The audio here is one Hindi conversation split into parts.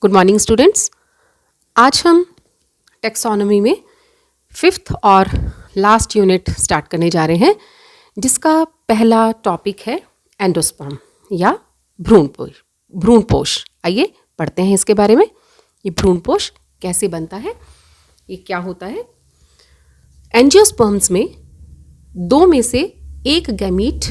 Good morning students. आज हम टेक्सोनॉमी में 5th और लास्ट यूनिट स्टार्ट करने जा रहे हैं, जिसका पहला टॉपिक है एंडोस्पर्म या भ्रूणपोष। आइए पढ़ते हैं इसके बारे में। ये भ्रूणपोष कैसे बनता है, ये क्या होता है। एंजियोस्पर्म्स में दो में से एक गैमीट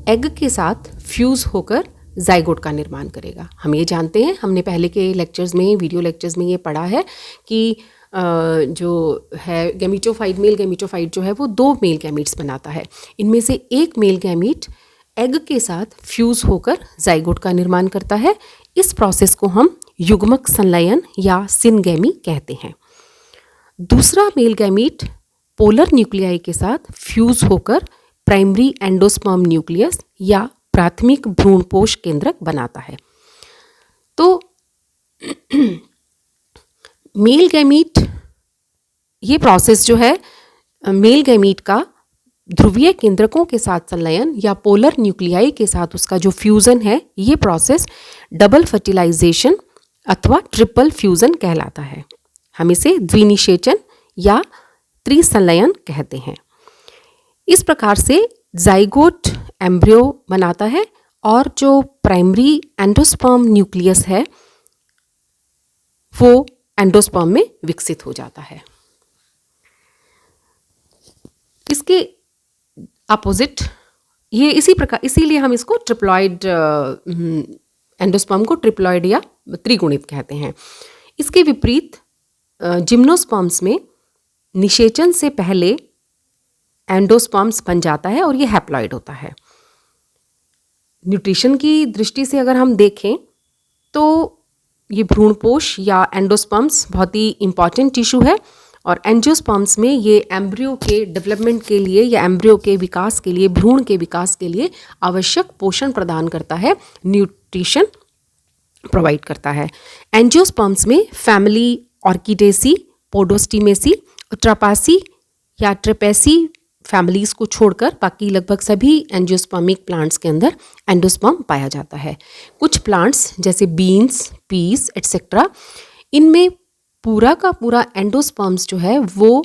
एग के साथ फ्यूज होकर जाइगोट का निर्माण करेगा। हम ये जानते हैं, हमने पहले के लेक्चर्स में, वीडियो लेक्चर्स में ये पढ़ा है कि जो है गैमीटोफाइट, मेल गैमीटोफाइट जो है वो दो मेल गैमीट्स बनाता है। इनमें से एक मेल गैमीट एग के साथ फ्यूज होकर जाइगोट का निर्माण करता है। इस प्रोसेस को हम युग्मक संलयन या सिनगैमी कहते हैं। दूसरा मेल गैमीट पोलर न्यूक्लियाई के साथ फ्यूज होकर प्राइमरी एंडोस्पर्म न्यूक्लियस या प्राथमिक भ्रूणपोष केंद्रक बनाता है। तो मेल गैमीट, ये प्रोसेस जो है मेल गैमीट का ध्रुवीय केंद्रकों के साथ संलयन या पोलर न्यूक्लियाई के साथ उसका जो फ्यूजन है, ये प्रोसेस डबल फर्टिलाइजेशन अथवा ट्रिपल फ्यूजन कहलाता है। हम इसे द्विनिषेचन या त्रिसंलयन कहते हैं। इस प्रकार से जाइगोट एम्ब्रियो बनाता है और जो प्राइमरी एंडोस्पर्म न्यूक्लियस है वो एंडोस्पर्म में विकसित हो जाता है। इसके अपोजिट ये इसी प्रकार, इसीलिए हम इसको ट्रिप्लॉइड, एंडोस्पर्म को ट्रिप्लॉइड या त्रिगुणित कहते हैं। इसके विपरीत जिम्नोस्पर्म्स में निषेचन से पहले एंडोस्पर्म्स बन जाता है और ये हैप्लॉइड होता है। न्यूट्रिशन की दृष्टि से अगर हम देखें तो ये भ्रूणपोष या एंडोस्पर्म्स बहुत ही इम्पॉर्टेंट टिश्यू है और एंजियोस्पर्म्स में ये एम्ब्रियो के डेवलपमेंट के लिए या एम्ब्रियो के विकास के लिए, भ्रूण के विकास के लिए आवश्यक पोषण प्रदान करता है, न्यूट्रिशन प्रोवाइड करता है। एंजियोस्पर्म्स में फैमिली ऑर्किडेसी, पोडोस्टिमेसी, ट्रापासी या ट्रेपेसी फैमिलीज को छोड़कर बाकी लगभग सभी एंजियोस्पर्मिक प्लांट्स के अंदर एंडोस्पर्म पाया जाता है। कुछ प्लांट्स जैसे बीन्स, पीस एटसेट्रा, इनमें पूरा का पूरा एंडोस्पर्म्स जो है वो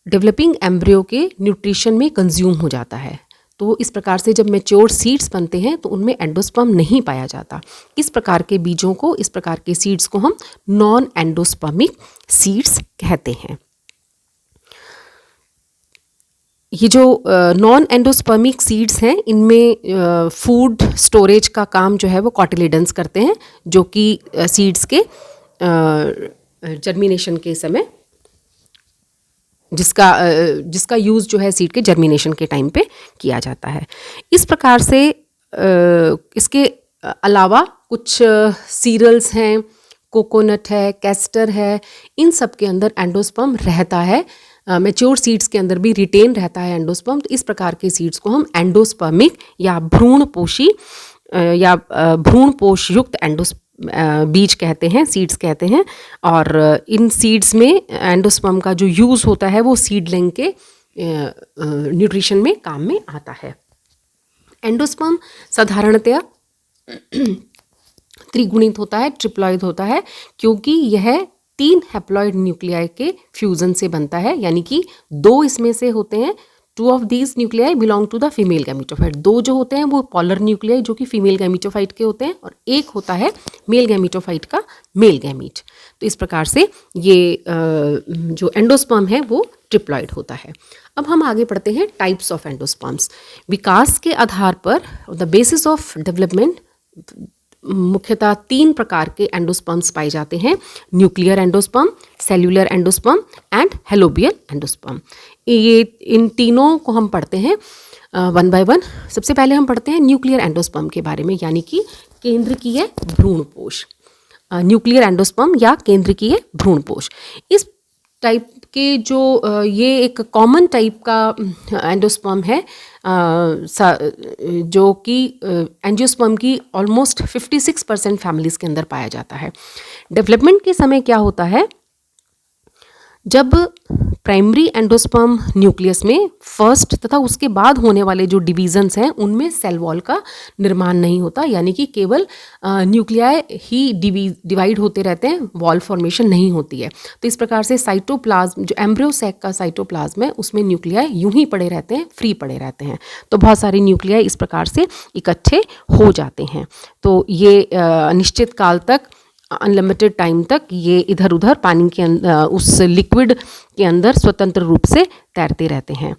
डेवलपिंग एम्ब्रियो के न्यूट्रिशन में कंज्यूम हो जाता है। तो इस प्रकार से जब मैच्योर सीड्स बनते हैं तो उनमें एंडोस्पर्म नहीं पाया जाता। इस प्रकार के बीजों को, इस प्रकार के सीड्स को हम नॉन एंडोस्पर्मिक सीड्स कहते हैं। ये जो नॉन एंडोस्पर्मिक सीड्स हैं, इनमें फूड स्टोरेज का काम जो है वो कॉटिलिडन्स करते हैं, जो कि सीड्स के जर्मिनेशन के समय जिसका यूज़ जो है सीड के जर्मिनेशन के टाइम पे किया जाता है। इस प्रकार से इसके अलावा कुछ सीरियल्स हैं, कोकोनट है, कैस्टर है, इन सब के अंदर एंडोस्पर्म रहता है। मैच्योर सीड्स के अंदर भी रिटेन रहता है एंडोस्पर्म। तो इस प्रकार के सीड्स को हम एंडोस्पर्मिक या भ्रूणपोषी या भ्रूणपोष युक्त बीज कहते हैं, सीड्स कहते हैं। और इन सीड्स में एंडोस्पर्म का जो यूज़ होता है वो सीडलिंग के न्यूट्रिशन में काम में आता है। एंडोस्पर्म साधारणतया त्रिगुणित होता है, ट्रिप्लॉइड होता है, क्योंकि यह 3 हैप्लॉइड न्यूक्लियाई के फ्यूजन से बनता है, यानी कि 2 इसमें से होते हैं। 2 of these nuclei belong to the female gametophyte. 2 जो होते हैं वो पोलर न्यूक्लियाई जो कि फीमेल गैमीटोफाइट के होते हैं, और एक होता है मेल गैमीटोफाइट का मेल गैमीट। तो इस प्रकार से ये जो एंडोस्पर्म है वो ट्रिप्लॉइड होता है। अब हम आगे पढ़ते हैं टाइप्स ऑफ एंडोस्पर्म्स। विकास के आधार पर द बेसिस ऑफ डेवलपमेंट मुख्यतः 3 प्रकार के एंडोस्पर्म्स पाए जाते हैं: nuclear endosperm, cellular endosperm and helobial endosperm. ये इन तीनों को हम पढ़ते हैं वन बाय वन। सबसे पहले हम पढ़ते हैं न्यूक्लियर एंडोस्पर्म के बारे में, यानी कि केंद्रकीय भ्रूणपोष। न्यूक्लियर एंडोस्पर्म या केंद्रकीय भ्रूणपोष, इस टाइप के जो ये एक कॉमन टाइप का एंडोस्पर्म है, जो कि एंजियोस्पर्म की ऑलमोस्ट 56% फैमिलीज के अंदर पाया जाता है। डेवलपमेंट के समय क्या होता है, जब प्राइमरी एंडोस्पर्म न्यूक्लियस में फर्स्ट तथा उसके बाद होने वाले जो डिवीजन्स हैं उनमें सेल वॉल का निर्माण नहीं होता, यानी कि केवल न्यूक्लियाई ही डिवाइड होते रहते हैं, वॉल फॉर्मेशन नहीं होती है। तो इस प्रकार से साइटोप्लाज्म जो एम्ब्रियो सैक का साइटोप्लाज्म है उसमें न्यूक्लियाई यूं ही पड़े रहते हैं, फ्री पड़े रहते हैं। तो बहुत सारे न्यूक्लियाई इस प्रकार से इकट्ठे हो जाते हैं। तो ये निश्चित काल तक, अनलिमिटेड टाइम तक ये इधर उधर पानी के अंदर, उस लिक्विड के अंदर स्वतंत्र रूप से तैरते रहते हैं।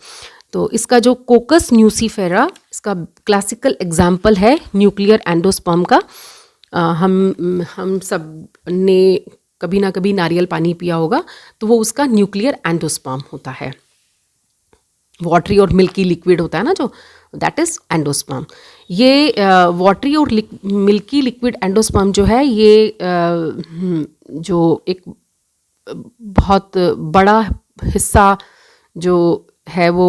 तो इसका जो कोकस न्यूसीफेरा, इसका क्लासिकल एग्जाम्पल है न्यूक्लियर एंडोस्पर्म का। हम सब ने कभी ना कभी नारियल पानी पिया होगा, तो वो उसका न्यूक्लियर एंडोस्पर्म होता है। वाटरी और मिल्की लिक्विड होता है ना जो, दैट इज़ एंडोस्पर्म। ये वाटरी और मिल्की लिक्विड एंडोस्पर्म जो है, ये जो एक बहुत बड़ा हिस्सा जो है वो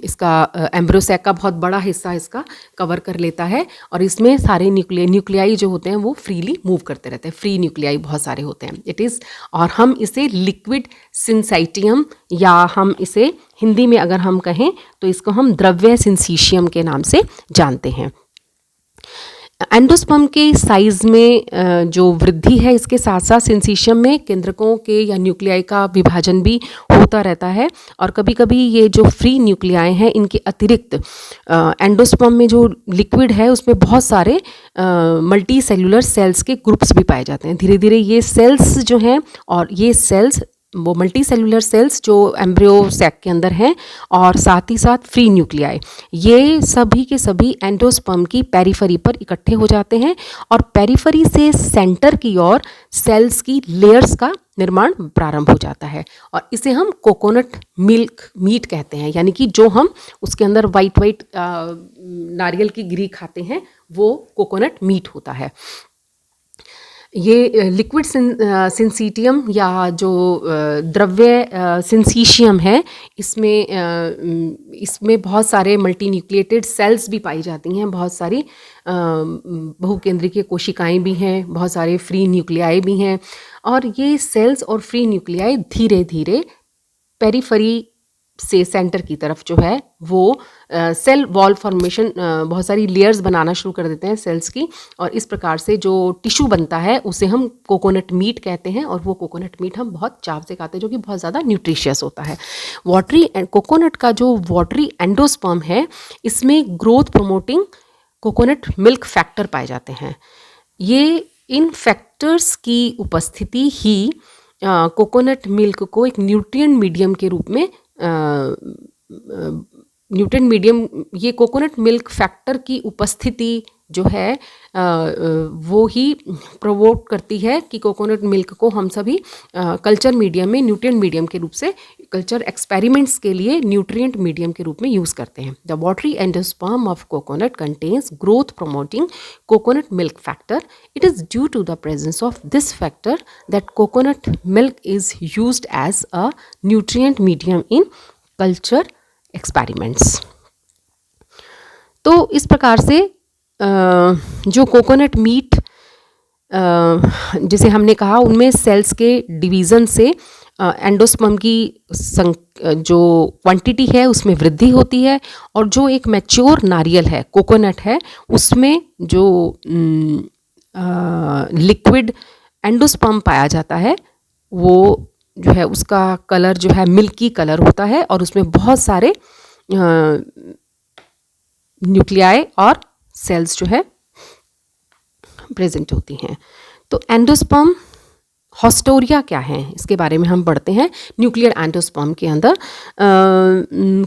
इसका एम्ब्रियो सैक का बहुत बड़ा हिस्सा इसका कवर कर लेता है, और इसमें सारे न्यूक्लियाई जो होते हैं वो फ्रीली मूव करते रहते हैं, फ्री न्यूक्लियाई बहुत सारे होते हैं। इट इज़, और हम इसे लिक्विड सिंसाइटियम, या हम इसे हिंदी में अगर हम कहें तो इसको हम द्रव्य सिंसीशियम के नाम से जानते हैं। एंडोस्पर्म के साइज़ में जो वृद्धि है, इसके साथ साथ सिंसीशियम में केंद्रकों के या न्यूक्लियाई का विभाजन भी होता रहता है। और कभी कभी ये जो फ्री न्यूक्लियाई हैं, इनके अतिरिक्त एंडोस्पर्म में जो लिक्विड है उसमें बहुत सारे मल्टी सेलुलर सेल्स के ग्रुप्स भी पाए जाते हैं। धीरे धीरे ये सेल्स जो हैं, और ये सेल्स वो मल्टी सेलुलर सेल्स जो एम्ब्रियो सैक के अंदर हैं, और साथ ही साथ फ्री न्यूक्लियाई, ये सभी के सभी एंडोस्पर्म की पेरिफेरी पर इकट्ठे हो जाते हैं, और पेरिफेरी से सेंटर की ओर सेल्स की लेयर्स का निर्माण प्रारंभ हो जाता है। और इसे हम कोकोनट मिल्क मीट कहते हैं, यानी कि जो हम उसके अंदर वाइट नारियल की गिरी खाते हैं वो कोकोनट मीट होता है। ये लिक्विड सिंसीटियम या जो द्रव्य सिंसीशियम है, इसमें बहुत सारे मल्टी न्यूक्लिएटेड सेल्स भी पाई जाती हैं, बहुत सारी बहुकेंद्रीय कोशिकाएं भी हैं, बहुत सारे फ्री न्यूक्लियाई भी हैं। और ये सेल्स और फ्री न्यूक्लियाई धीरे धीरे पेरिफेरी से सेंटर की तरफ जो है वो सेल वॉल फॉर्मेशन, बहुत सारी लेयर्स बनाना शुरू कर देते हैं सेल्स की, और इस प्रकार से जो टिश्यू बनता है उसे हम कोकोनट मीट कहते हैं, और वो कोकोनट मीट हम बहुत चाव से खाते हैं, जो कि बहुत ज़्यादा न्यूट्रिशियस होता है। वाटरी एंड कोकोनट का जो वाटरी एंडोस्पर्म है, इसमें growth promoting coconut milk factor पाए जाते हैं। ये इन फैक्टर्स की उपस्थिति ही कोकोनट मिल्क को एक न्यूट्रिएंट मीडियम के रूप में न्यूट्रिएंट मीडियम, ये कोकोनट मिल्क फैक्टर की उपस्थिति जो है वो ही प्रोवोक करती है कि कोकोनट मिल्क को हम सभी कल्चर मीडियम में न्यूट्रिएंट मीडियम के रूप से, कल्चर एक्सपेरिमेंट्स के लिए न्यूट्रिएंट मीडियम के रूप में यूज़ करते हैं। The watery endosperm of coconut contains growth promoting coconut milk factor. It is due to the presence of this factor that coconut milk is used as a nutrient medium in culture experiments. तो इस प्रकार से जो कोकोनट मीट जिसे हमने कहा, उनमें सेल्स के डिवीज़न से एंडोस्पर्म की जो क्वांटिटी है उसमें वृद्धि होती है, और जो एक मैच्योर नारियल है, कोकोनट है, उसमें जो लिक्विड एंडोस्पर्म पाया जाता है वो जो है उसका कलर जो है मिल्की कलर होता है, और उसमें बहुत सारे न्यूक्लियाई और सेल्स जो है प्रेजेंट होती हैं। तो एंडोस्पर्म हॉस्टोरिया क्या है, इसके बारे में हम पढ़ते हैं। न्यूक्लियर एंडोस्पर्म के अंदर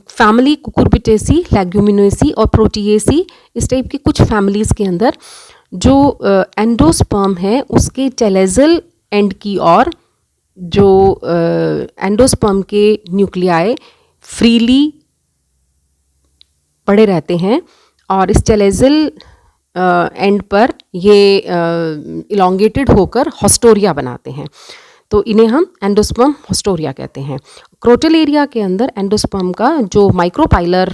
फैमिली कुकुरबिटेसी, लेग्यूमिनोसी और प्रोटीएसी, इस टाइप की कुछ फैमिलीज़ के अंदर जो एंडोस्पर्म है उसके टेलेजल एंड की ओर जो एंडोस्पर्म के न्यूक्लियाई फ्रीली पड़े रहते हैं, और इस टेलेजल एंड पर ये इलोंगेटेड होकर हॉस्टोरिया बनाते हैं। तो इन्हें हम एंडोस्पर्म हॉस्टोरिया कहते हैं। क्रोटल एरिया के अंदर एंडोस्पर्म का जो माइक्रोपाइलर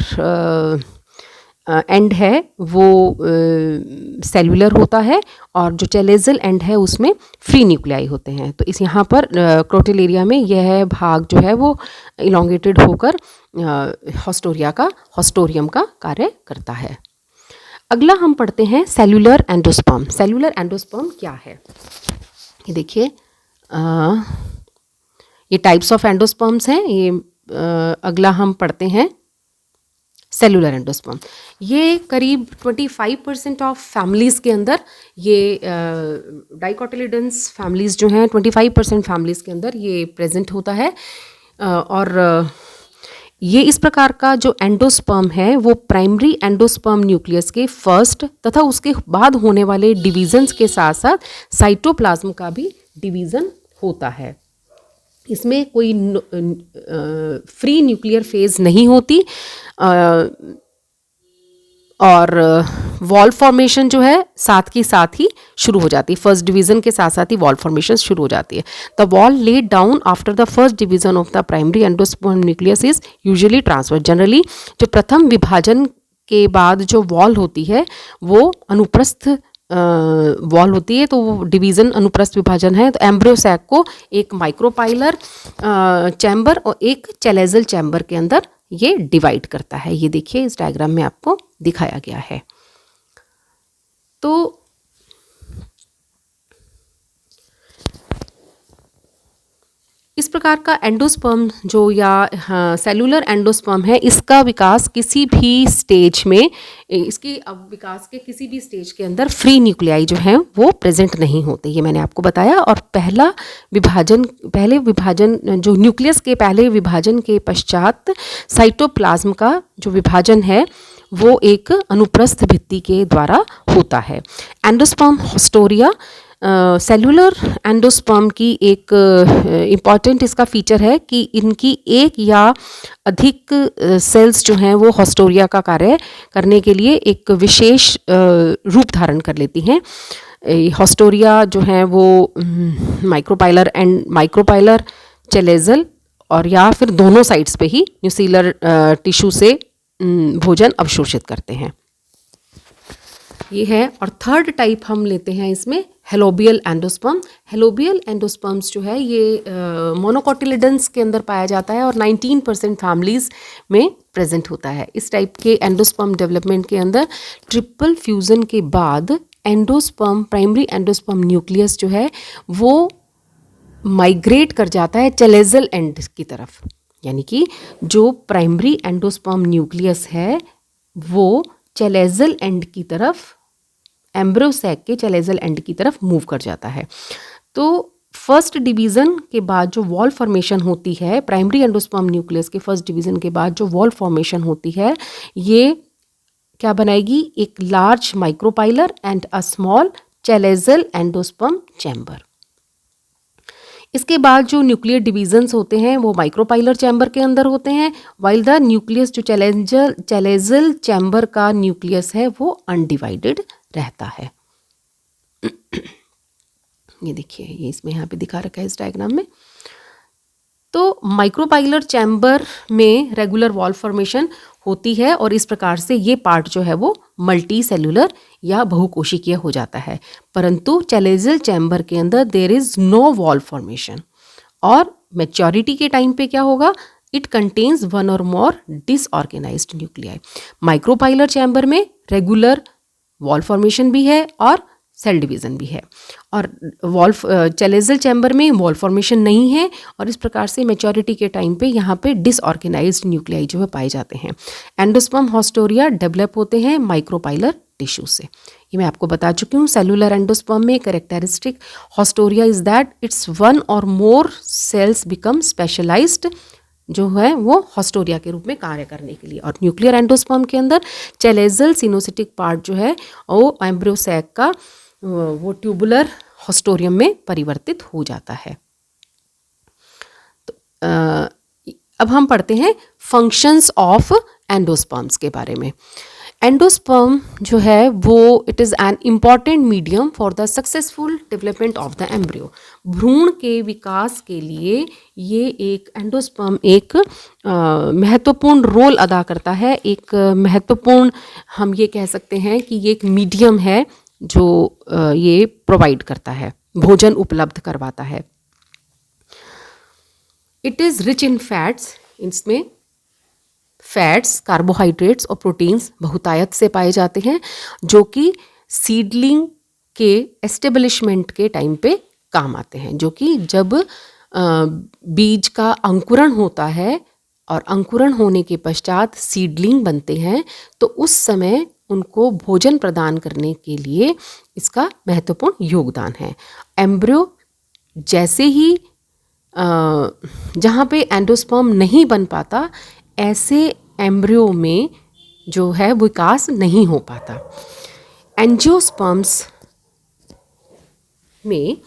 एंड है वो सेलुलर होता है और जो चेलेजल एंड है उसमें फ्री न्यूक्लियाई होते हैं। तो इस यहाँ पर क्रोटेलेरिया में यह भाग जो है वो इलोंगेटेड होकर हॉस्टोरियम का कार्य करता है। अगला हम पढ़ते हैं सेलुलर एंडोस्पर्म। सेलुलर एंडोस्पर्म क्या है, ये देखिए, ये टाइप्स ऑफ एंडोस्पर्म्स हैं। ये अगला हम पढ़ते हैं सेलुलर एंडोस्पर्म। ये करीब 25% ऑफ फैमिलीज़ के अंदर, ये डाइकोटिलिडन्स फैमिलीज़ जो हैं 25% फैमिलीज़ के अंदर ये प्रेजेंट होता है। और ये इस प्रकार का जो एंडोस्पर्म है वो प्राइमरी एंडोस्पर्म न्यूक्लियस के फर्स्ट तथा उसके बाद होने वाले डिवीजन्स के साथ साथ साइटोप्लाज्म का भी डिवीज़न होता है। इसमें कोई फ्री न्यूक्लियर फेज नहीं होती और वॉल फॉर्मेशन जो है साथ के साथ ही शुरू हो जाती है। फर्स्ट डिवीज़न के साथ साथ ही वॉल फॉर्मेशन शुरू हो जाती है। The wall laid down after the first division of the primary endosperm nucleus is usually transfer. Generally जो प्रथम विभाजन के बाद जो वॉल होती है वो अनुप्रस्थ वॉल होती है, तो वो डिवीज़न अनुप्रस्थ विभाजन है। तो एम्ब्रियो सैक को एक माइक्रोपाइलर चैम्बर और एक चेलेजल चैम्बर के अंदर ये डिवाइड करता है। ये देखिए इस डायग्राम में आपको दिखाया गया है। तो इस प्रकार का एंडोस्पर्म जो या सेलुलर एंडोस्पर्म है, इसका विकास किसी भी स्टेज में, इसकी अब विकास के किसी भी स्टेज के अंदर फ्री न्यूक्लियाई जो हैं वो प्रेजेंट नहीं होते, ये मैंने आपको बताया। और पहले विभाजन जो न्यूक्लियस के पहले विभाजन के पश्चात साइटोप्लाज्म का जो विभाजन है वो एक अनुप्रस्थ भित्ति के द्वारा होता है। एंडोस्पर्म हॉस्टोरिया सेलुलर एंडोस्पर्म की एक इम्पॉर्टेंट इसका फीचर है कि इनकी एक या अधिक सेल्स जो हैं वो हॉस्टोरिया का कार्य करने के लिए एक विशेष रूप धारण कर लेती हैं। हॉस्टोरिया जो हैं वो माइक्रोपाइलर चेलेजल और या फिर दोनों साइड्स पे ही न्यूसीलर टिश्यू से भोजन अवशोषित करते हैं, ये है। और थर्ड टाइप हम लेते हैं इसमें हेलोबियल एंडोस्पर्म। हेलोबियल एंडोस्पर्म्स जो है ये मोनोकोटिलिडन्स के अंदर पाया जाता है और 19% फैमिलीज़ में प्रेजेंट होता है। इस टाइप के एंडोस्पर्म डेवलपमेंट के अंदर ट्रिपल फ्यूज़न के बाद एंडोस्पर्म प्राइमरी एंडोस्पर्म न्यूक्लियस जो है वो माइग्रेट कर जाता है चेलेजल एंड की तरफ, यानी कि जो प्राइमरी एंडोस्पर्म न्यूक्लियस है वो चेलेजल एंड की तरफ, एम्ब्रियो सैक के चेलेजल एंड की तरफ मूव कर जाता है। तो फर्स्ट डिवीज़न के बाद जो वॉल फॉर्मेशन होती है, प्राइमरी एंडोस्पर्म न्यूक्लियस के फर्स्ट डिवीज़न के बाद जो वॉल फॉर्मेशन होती है, ये क्या बनाएगी, एक large micropylar and a small chalazal endosperm chamber. इसके बाद जो न्यूक्लियर डिवीजन्स होते हैं वो माइक्रोपाइलर चैम्बर के अंदर होते हैं, वाइल द न्यूक्लियस जो चेलेजल चैम्बर का न्यूक्लियस है वो अनडिवाइडेड रहता है। ये देखिए, ये इसमें यहाँ पे दिखा रखा है इस डायग्राम में। तो माइक्रोपाइलर चैम्बर में रेगुलर वॉल फॉर्मेशन होती है और इस प्रकार से ये पार्ट जो है वो मल्टी सेलुलर या बहुकोशिकीय हो जाता है। परंतु चेलेजल चैम्बर के अंदर there is no wall formation और मैच्योरिटी के टाइम पे क्या होगा, इट कंटेन्स वन और more disorganized nuclei. Micropylar chamber में रेगुलर वॉल फॉर्मेशन भी है और सेल डिवीज़न भी है, और चेलेजल चैम्बर में वॉल फॉर्मेशन नहीं है और इस प्रकार से मैच्योरिटी के टाइम पे यहाँ पे डिसऑर्गेनाइज्ड न्यूक्लियाई जो है पाए जाते हैं। एंडोस्पर्म हॉस्टोरिया डेवलप होते हैं माइक्रोपाइलर टिश्यू से, ये मैं आपको बता चुकी हूँ। सेलुलर एंडोस्पर्म में characteristic haustoria is that it's one और मोर सेल्स बिकम स्पेशलाइज्ड, जो है वो हॉस्टोरिया के रूप में कार्य करने के लिए। और न्यूक्लियर एंडोस्पर्म के अंदर चेलेजल सिनोसिटिक पार्ट जो है वो एम्ब्रियो सैक का वो ट्यूबुलर हॉस्टोरियम में परिवर्तित हो जाता है। तो अब हम पढ़ते हैं फंक्शंस ऑफ एंडोस्पर्म्स के बारे में। एंडोस्पर्म जो है वो it is an important medium for the successful development of the embryo. भ्रूण के विकास के लिए ये एक एंडोस्पर्म एक महत्वपूर्ण रोल अदा करता है, एक महत्वपूर्ण हम ये कह सकते हैं कि ये एक मीडियम है जो ये प्रोवाइड करता है, भोजन उपलब्ध करवाता है। It is rich in fats, इसमें फैट्स, कार्बोहाइड्रेट्स और प्रोटीन्स बहुतायत से पाए जाते हैं जो कि सीडलिंग के एस्टेब्लिशमेंट के टाइम पे काम आते हैं, जो कि जब बीज का अंकुरण होता है और अंकुरण होने के पश्चात सीडलिंग बनते हैं तो उस समय उनको भोजन प्रदान करने के लिए इसका महत्वपूर्ण योगदान है। एम्ब्रियो जैसे ही जहाँ पे एंडोस्पर्म नहीं बन पाता ऐसे एम्ब्रियो में जो है विकास नहीं हो पाता। एंजियोस्पर्म्स में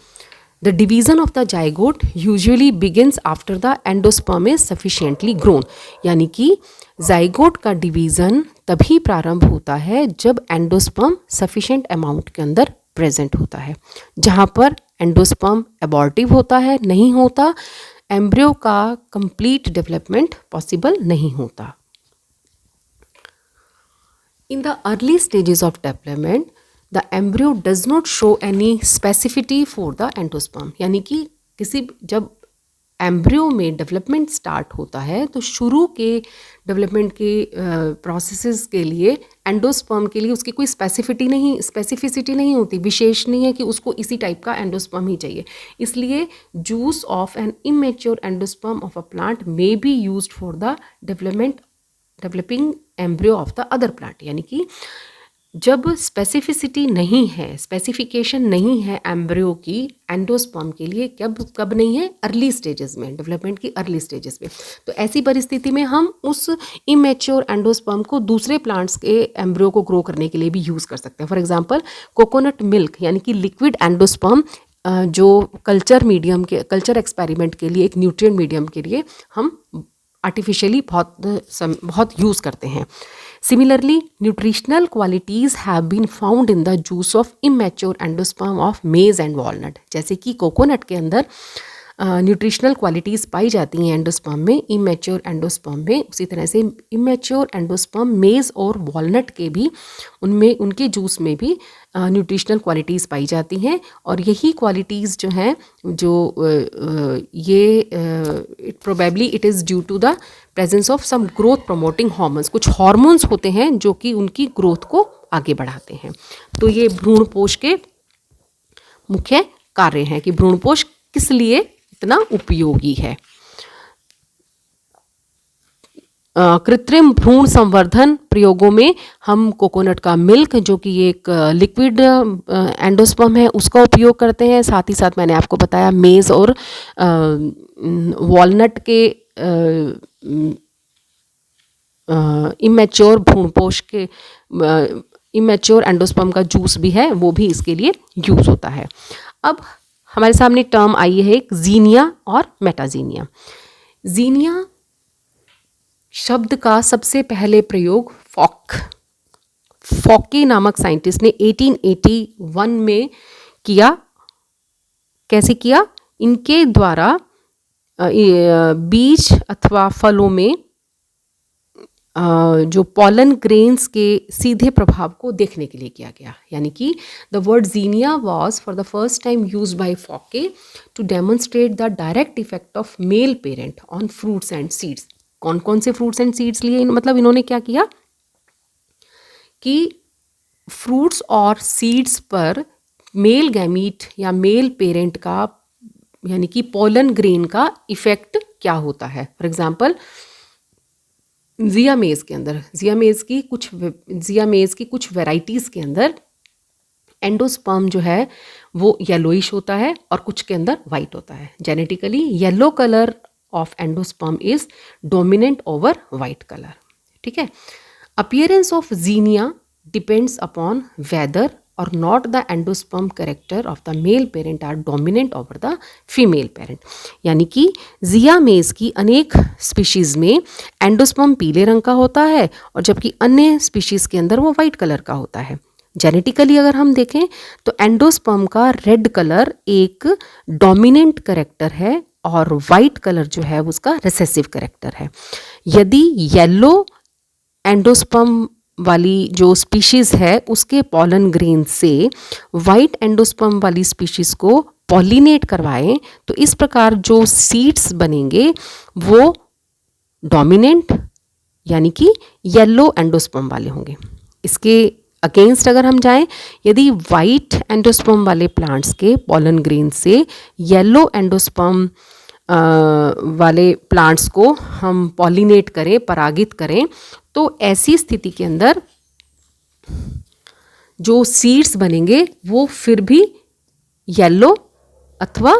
the division of the zygote usually begins after the endosperm is sufficiently grown, यानी कि जाइगोट का डिवीज़न तभी प्रारंभ होता है जब एंडोस्पर्म सफिशिएंट अमाउंट के अंदर प्रेजेंट होता है। जहाँ पर एंडोस्पर्म एबॉर्टिव होता है, नहीं होता, एम्ब्रियो का कंप्लीट डेवलपमेंट पॉसिबल नहीं होता। In the early stages of development, the embryo does not show any specificity for the endosperm, यानी कि किसी जब एम्ब्रियो में डेवलपमेंट स्टार्ट होता है तो शुरू के डेवलपमेंट के प्रोसेसेस के लिए एंडोस्पर्म के लिए उसकी कोई स्पेसिफिसिटी नहीं होती, विशेष नहीं है कि उसको इसी टाइप का एंडोस्पर्म ही चाहिए। इसलिए juice of an immature endosperm of a plant may be used for the developing embryo of the other plant, यानी कि जब स्पेसिफिसिटी नहीं है, स्पेसिफिकेशन नहीं है एम्ब्रियो की एंडोस्पर्म के लिए, कब नहीं है, अर्ली स्टेजेस में, डेवलपमेंट की अर्ली स्टेजेस में, तो ऐसी परिस्थिति में हम उस इमेच्योर एंडोस्पर्म को दूसरे प्लांट्स के एम्ब्रियो को ग्रो करने के लिए भी यूज़ कर सकते हैं। फॉर एग्जांपल कोकोनट मिल्क यानी कि लिक्विड एंडोस्पर्म जो कल्चर एक्सपेरिमेंट के लिए एक न्यूट्रिएंट मीडियम के लिए हम आर्टिफिशियली बहुत यूज़ करते हैं। Similarly, nutritional qualities have been found in the juice of immature endosperm of maize and walnut, जैसे कि कोकोनट के अंदर न्यूट्रिशनल क्वालिटीज़ पाई जाती हैं एंडोस्पर्म में, इमेच्योर एंडोस्पर्म में, उसी तरह से इमेच्योर एंडोस्पर्म मेज़ और वॉलनट के भी उनमें उनके जूस में भी न्यूट्रिशनल क्वालिटीज़ पाई जाती हैं। और यही क्वालिटीज़ जो हैं जो ये probably it is due to the presence of some growth promoting hormones, कुछ हार्मोन्स होते हैं जो कि उनकी ग्रोथ को आगे बढ़ाते हैं। तो ये भ्रूणपोष के मुख्य कार्य हैं कि भ्रूणपोष किस लिए इतना उपयोगी है। कृत्रिम भ्रूण संवर्धन प्रयोगों में हम कोकोनट का मिल्क जो कि एक लिक्विड एंडोस्पर्म है उसका उपयोग करते हैं। साथ ही साथ मैंने आपको बताया मेज़ और वॉलनट के इमेच्योर भ्रूणपोष के इमेच्योर एंडोस्पर्म का जूस भी है, वो भी इसके लिए यूज़ होता है। अब हमारे सामने टर्म आई है एक जीनिया और मेटाजीनिया। जीनिया शब्द का सबसे पहले प्रयोग फॉके नामक साइंटिस्ट ने 1881 में किया। कैसे किया? इनके द्वारा बीज अथवा फलों में जो पॉलन ग्रेन्स के सीधे प्रभाव को देखने के लिए किया गया। यानी कि the word xenia was for the first time used by Focke to demonstrate the direct effect of male parent on fruits and seeds. कौन कौन से फ्रूट्स एंड सीड्स लिए? मतलब इन्होंने क्या किया कि फ्रूट्स और सीड्स पर मेल गैमीट या मेल पेरेंट का यानी कि पॉलन ग्रेन का इफेक्ट क्या होता है। फॉर एग्जाम्पल जिया मेज़ के अंदर जिया मेज़ की कुछ वेराइटीज़ के अंदर एंडोस्पर्म जो है वो येलोइश होता है और कुछ के अंदर वाइट होता है। Genetically yellow colour of endosperm is dominant over white colour. ठीक है। Appearance of xenia depends upon whether or not the endosperm character of the male parent are dominant over the female parent. यानी कि जिया मेज की अनेक स्पीशीज़ में एंडोस्पर्म पीले रंग का होता है और जबकि अन्य स्पीशीज़ के अंदर वो वाइट कलर का होता है। जेनेटिकली अगर हम देखें तो एंडोस्पर्म का रेड कलर एक डोमिनेंट करेक्टर है और वाइट कलर जो है उसका रिसेसिव करेक्टर है। यदि येलो एंडोस्पर्म वाली जो स्पीशीज़ है उसके पॉलन ग्रेन से वाइट एंडोस्पर्म वाली स्पीशीज़ को पॉलिनेट करवाएं तो इस प्रकार जो सीड्स बनेंगे वो डोमिनेंट यानी कि येलो एंडोस्पर्म वाले होंगे। इसके अगेंस्ट अगर हम जाएं, यदि वाइट एंडोस्पर्म वाले प्लांट्स के पॉलन ग्रेन से येलो एंडोस्पर्म वाले प्लांट्स को हम पॉलिनेट करें, परागित करें, तो ऐसी स्थिति के अंदर जो सीड्स बनेंगे वो फिर भी येलो अथवा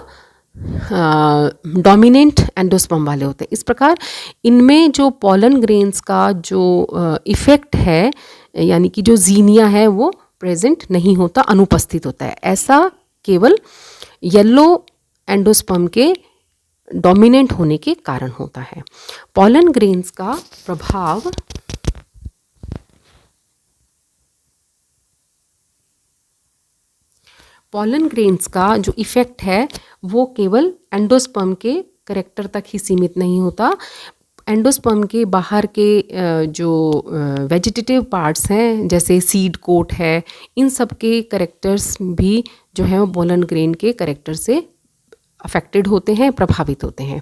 डोमिनेंट एंडोस्पर्म वाले होते हैं। इस प्रकार इनमें जो पॉलन ग्रेन्स का जो इफ़ेक्ट है यानी कि जो जीनिया है वो प्रेजेंट नहीं होता, अनुपस्थित होता है। ऐसा केवल येलो एंडोस्पर्म के डोमिनेंट होने के कारण होता है। पॉलन ग्रेन्स का प्रभाव पॉलन ग्रेन्स का जो इफ़ेक्ट है वो केवल एंडोस्पर्म के करेक्टर तक ही सीमित नहीं होता। एंडोस्पर्म के बाहर के जो वेजिटेटिव पार्ट्स हैं जैसे सीड कोट है, इन सब के करेक्टर्स भी जो है वो पॉलन ग्रेन के करेक्टर से अफेक्टेड होते हैं, प्रभावित होते हैं।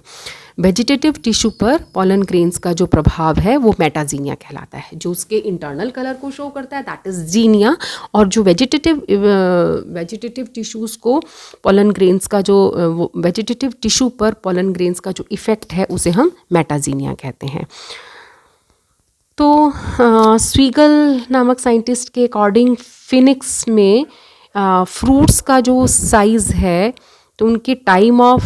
वेजिटेटिव टिश्यू पर पॉलन ग्रेन्स का जो प्रभाव है वो मेटाजीनिया कहलाता है। जो उसके इंटरनल कलर को शो करता है दैट इज़ जीनिया, और जो वेजिटेटिव टिश्यूज़ को पॉलन ग्रेन्स का जो वेजिटेटिव टिश्यू पर पॉलन ग्रेन्स का जो इफ़ेक्ट है उसे हम मेटाजीनिया कहते हैं। तो स्वीगल नामक साइंटिस्ट के अकॉर्डिंग फिनिक्स में फ्रूट्स का जो साइज़ है तो उनके टाइम ऑफ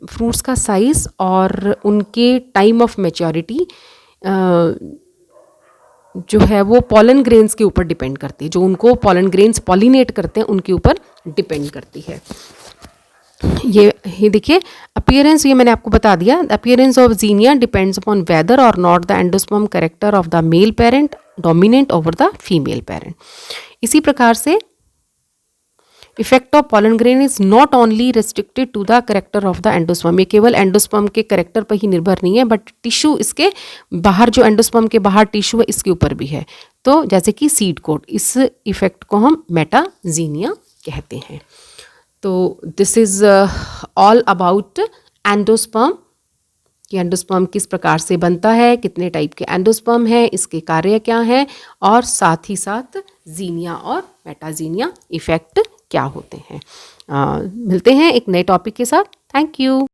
फ्रूट्स का साइज़ और उनके टाइम ऑफ मैच्योरिटी जो है वो पॉलन ग्रेन्स के ऊपर डिपेंड करती है। जो उनको पॉलन ग्रेन्स पॉलिनेट करते हैं उनके ऊपर डिपेंड करती है। ये देखिए अपीयरेंस, ये मैंने आपको बता दिया। The appearance of xenia depends upon whether or not the endosperm character of the male parent dominant over the female parent. इसी प्रकार से effect of pollen grain is not only restricted to the character of the endosperm. ये केवल एंडोस्पर्म के करेक्टर पर ही निर्भर नहीं है बट टिश्यू इसके बाहर, जो एंडोस्पर्म के बाहर टिश्यू है इसके ऊपर भी है। तो जैसे कि सीड कोट, इस इफेक्ट को हम मेटाजीनिया कहते हैं। तो this is all about endosperm कि एंडोस्पर्म किस प्रकार से बनता है, कितने टाइप के एंडोस्पर्म है, इसके कार्य क्या है, और साथ ही साथ जीनिया और मेटाजीनिया इफेक्ट क्या होते हैं। मिलते हैं एक नए टॉपिक के साथ। Thank you.